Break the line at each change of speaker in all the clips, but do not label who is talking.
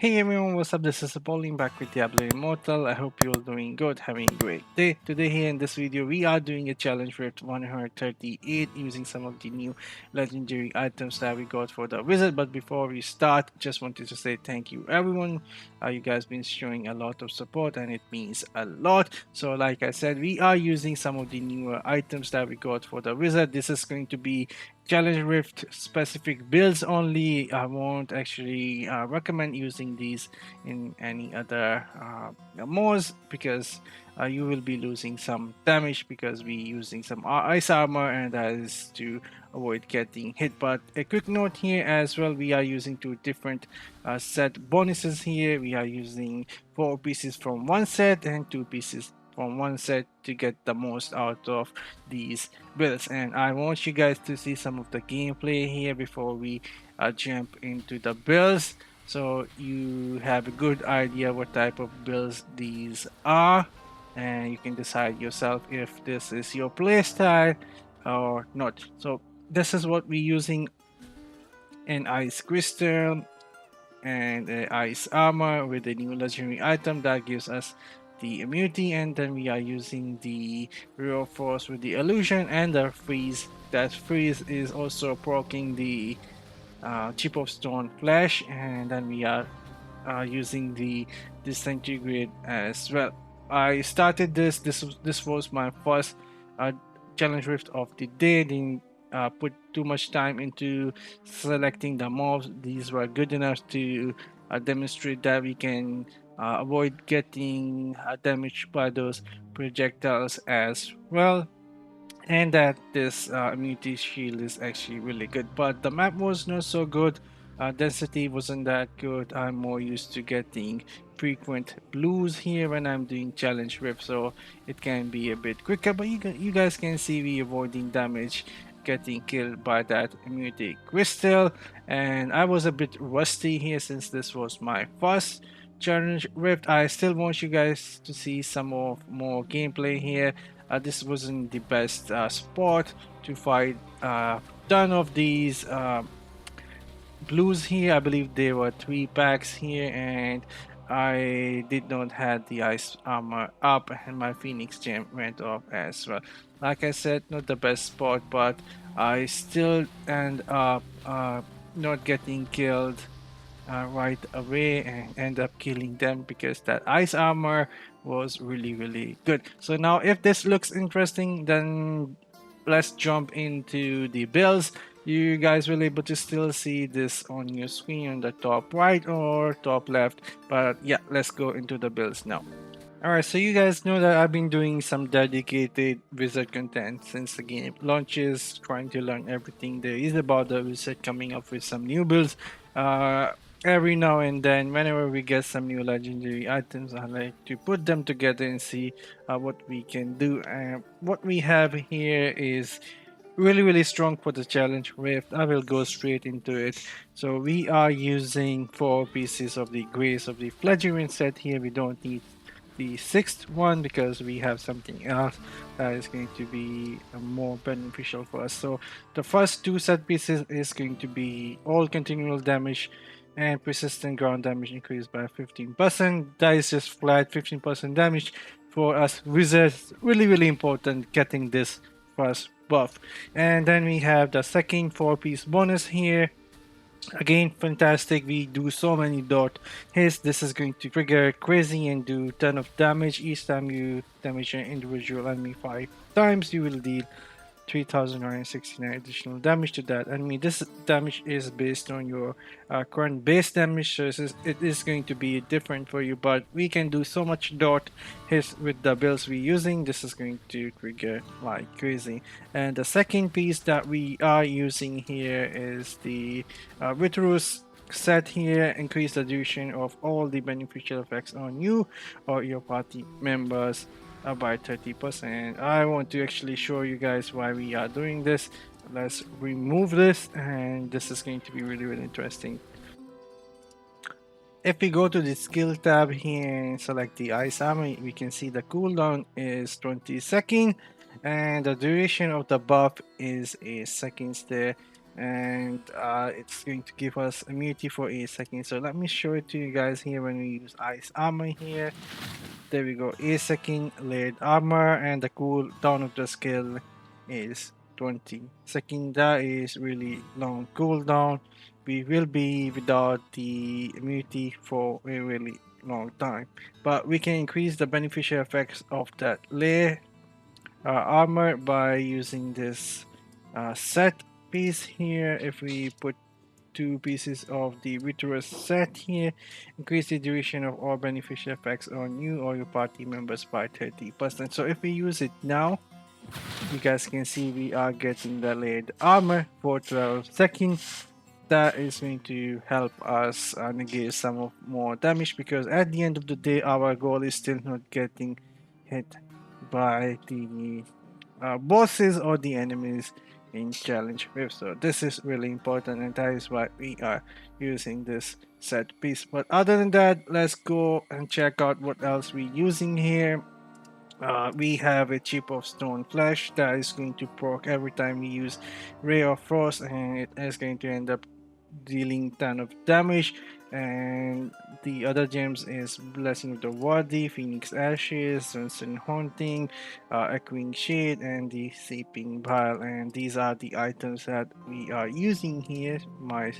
Hey everyone, what's up? This is Apollyon back with Diablo Immortal. I hope you're doing good, having a great day. Today here in this video, we are doing a challenge with 138 using some of the new legendary items that we got for the wizard. But before we start, just wanted to say thank you everyone. You guys been showing a lot of support and it means a lot. So like I said, we are using some of the newer items that we got for the wizard. This is going to be challenge rift specific builds only. I won't actually recommend using these in any other modes because you will be losing some damage because we using some ice armor, and that is to avoid getting hit. But a quick note here as well, we are using two different set bonuses here. We are using 4 pieces from one set and 2 pieces from one set to get the most out of these builds. And I want you guys to see some of the gameplay here before we jump into the builds, so you have a good idea what type of builds these are, and you can decide yourself if this is your playstyle or not. So this is what we're using: an ice crystal and ice armor with a new legendary item that gives us the immunity, and then we are using the real force with the illusion and the freeze. That freeze is also proccing the chip of stone flash, and then we are using the disintegrate as well. I started this was my first uh, challenge rift of the day. Didn't put too much time into selecting the mobs. These were good enough to demonstrate that we can avoid getting damaged by those projectiles as well, and that this immunity shield is actually really good. But the map was not so good. Density wasn't that good. I'm more used to getting frequent blues here when I'm doing challenge rip, so it can be a bit quicker. But you guys can see we avoiding damage, getting killed by that immunity crystal. And I was a bit rusty here since this was my first challenge rift. I still want you guys to see some more gameplay here. This wasn't the best spot to fight ton of these blues here. I believe there were 3 packs here, and I did not have the ice armor up, and my phoenix gem went off as well. Like I said, not the best spot, but I still end up not getting killed right away and end up killing them because that ice armor was really good. So now if this looks interesting, then let's jump into the builds. You guys will able to still see this on your screen on the top right or top left, but yeah, let's go into the builds now. Alright, so you guys know that I've been doing some dedicated wizard content since the game launches, trying to learn everything there is about the wizard, coming up with some new builds. Uh, every now and then, whenever we get some new legendary items, I like to put them together and see what we can do. What we have here is really strong for the challenge rift. I will go straight into it. So we are using 4 pieces of the grace of the fledgling set here. We don't need the 6th one because we have something else that is going to be more beneficial for us. So the first 2 set pieces is going to be all continual damage and persistent ground damage increased by 15%. That is just flat 15% damage for us wizards. Really important getting this first buff. And then we have the second 4-piece bonus here. Again, fantastic. We do so many dot hits. This is going to trigger crazy and do ton of damage. Each time you damage an individual enemy 5 times, you will deal 3,969 additional damage to that enemy. This damage is based on your current base damage, so it is going to be different for you, but we can do so much dot hits with the builds we're using. This is going to trigger like crazy. And the second piece that we are using here is the Vitru's set here. Increase the duration of all the beneficial effects on you or your party members by 30%. I want to actually show you guys why we are doing this. Let's remove this, and this is going to be really interesting. If we go to the skill tab here and select the ice armor, we can see the cooldown is 20 seconds and the duration of the buff is a seconds there. and it's going to give us immunity for 8 seconds. So let me show it to you guys here when we use ice armor here. There we go, 8 second layered armor, and the cooldown of the skill is 20 seconds. That is really long cooldown. We will be without the immunity for a really long time, but we can increase the beneficial effects of that layer armor by using this set piece here. If we put 2 pieces of the Vitreous set here, increase the duration of all beneficial effects on you or your party members by 30%. So if we use it now, you guys can see we are getting the layered armor for 12 seconds. That is going to help us negate some of more damage, because at the end of the day our goal is still not getting hit by the bosses or the enemies in challenge with. So this is really important, and that is why we are using this set piece. But other than that, let's go and check out what else we're using here. We have a chip of stone flesh that is going to proc every time we use ray of frost, and it is going to end up dealing ton of damage. And the other gems is blessing of the wadi, phoenix ashes, sunset haunting, echoing shade, and the seeping bile. And these are the items that we are using here, my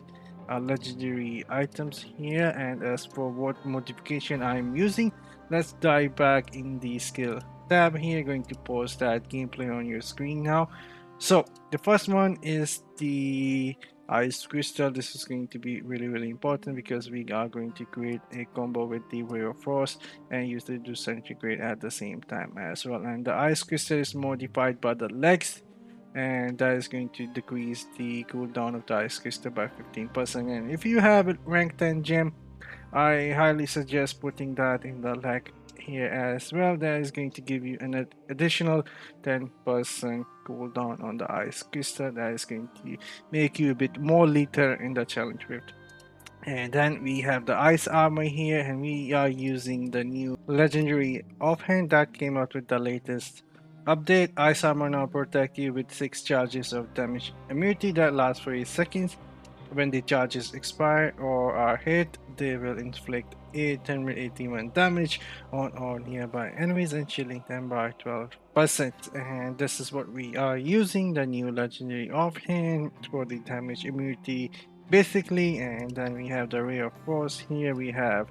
legendary items here. And as for what modification I'm using, let's dive back in the skill tab here. Going to post that gameplay on your screen now. So the first one is the ice crystal. This is going to be really important, because we are going to create a combo with the ray of frost and use the disintegrate at the same time as well. And the ice crystal is modified by the legs, and that is going to decrease the cooldown of the ice crystal by 15%. And if you have a rank 10 gem, I highly suggest putting that in the leg here as well. That is going to give you an additional 10% cooldown on the ice crystal. That is going to make you a bit more lethal in the challenge rift. And then we have the ice armor here, and we are using the new legendary offhand that came out with the latest update. Ice armor now protect you with 6 charges of damage immunity that lasts for 8 seconds. When the charges expire or are hit, they will inflict 881 damage on all nearby enemies and chilling them by 12%. And this is what we are using, the new legendary offhand for the damage immunity basically. And then we have the ray of frost here. We have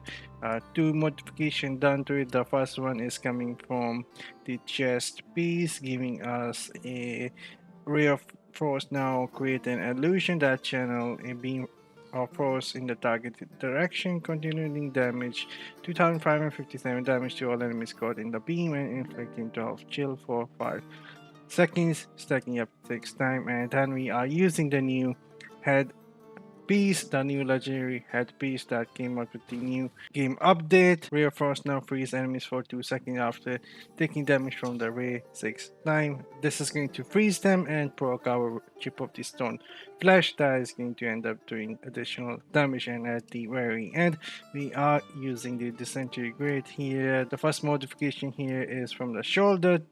2 modifications done to it. The first one is coming from the chest piece, giving us a ray of frost now create an illusion that channel a beam of frost in the targeted direction, continuing damage 2557 damage to all enemies caught in the beam, and inflicting 12 chill for 5 seconds, stacking up 6 times. And then we are using the new head piece, the new legendary headpiece that came out with the new game update. Ray of Frost now freeze enemies for 2 seconds after taking damage from the ray 6 times. This is going to freeze them and proc our chip of the stone flesh that is going to end up doing additional damage. And at the very end, we are using the disintegrate here. The first modification here is from the shoulder,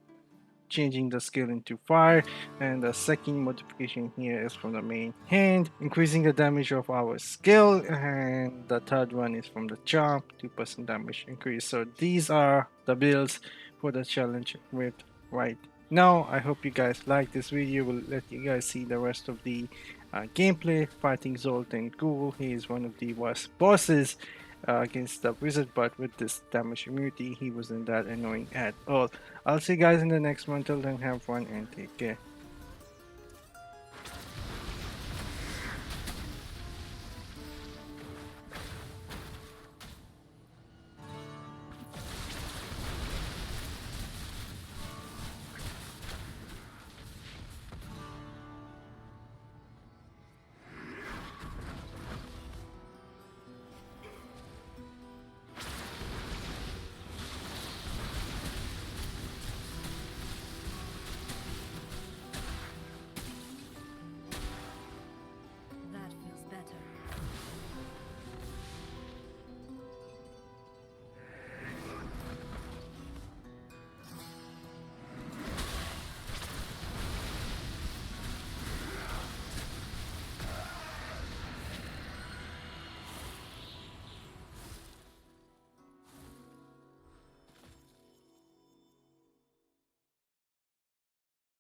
changing the skill into fire, and the second modification here is from the main hand, increasing the damage of our skill, and the third one is from the charm, 2% damage increase. So these are the builds for the challenge with right now. I hope you guys like this video. We'll let you guys see the rest of the gameplay fighting Zoltan Ghoul. He is one of the worst bosses against the wizard, but with this damage immunity he wasn't that annoying at all. I'll see you guys in the next one. Till then, have fun and take care.